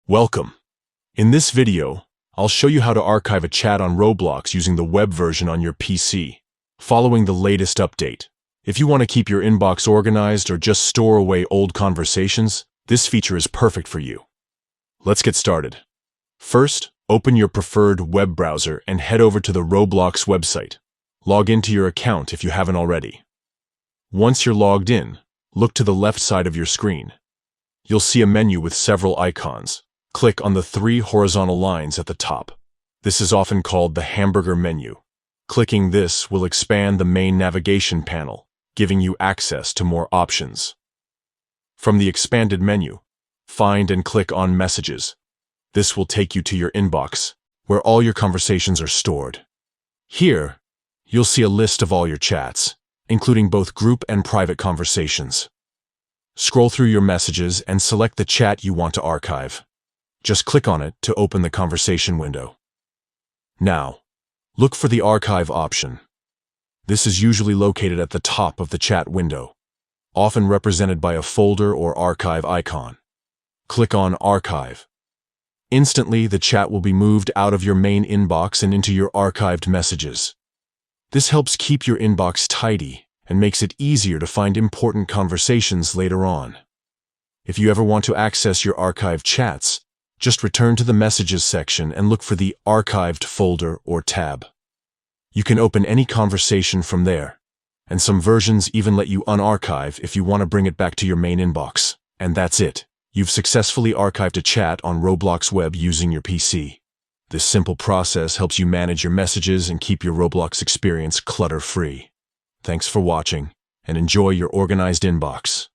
Welcome. In this video, I'll show you how to archive a chat on Roblox using the web version on your PC, following the latest update. If you want to keep your inbox organized or just store away old conversations, this feature is perfect for you. Let's get started. First, open your preferred web browser and head over to the Roblox website. Log into your account if you haven't already. Once you're logged in, look to the left side of your screen. You'll see a menu with several icons. Click on the three horizontal lines at the top. This is often called the hamburger menu. Clicking this will expand the main navigation panel, giving you access to more options. From the expanded menu, find and click on Messages. This will take you to your inbox, where all your conversations are stored. Here, you'll see a list of all your chats, including both group and private conversations. Scroll through your messages and select the chat you want to archive. Just click on it to open the conversation window. Now, look for the Archive option. This is usually located at the top of the chat window, often represented by a folder or archive icon. Click on Archive. Instantly, the chat will be moved out of your main inbox and into your archived messages. This helps keep your inbox tidy and makes it easier to find important conversations later on. If you ever want to access your archived chats, just return to the Messages section and look for the Archived folder or tab. You can open any conversation from there, and some versions even let you unarchive if you want to bring it back to your main inbox. And that's it. You've successfully archived a chat on Roblox Web using your PC. This simple process helps you manage your messages and keep your Roblox experience clutter-free. Thanks for watching, and enjoy your organized inbox.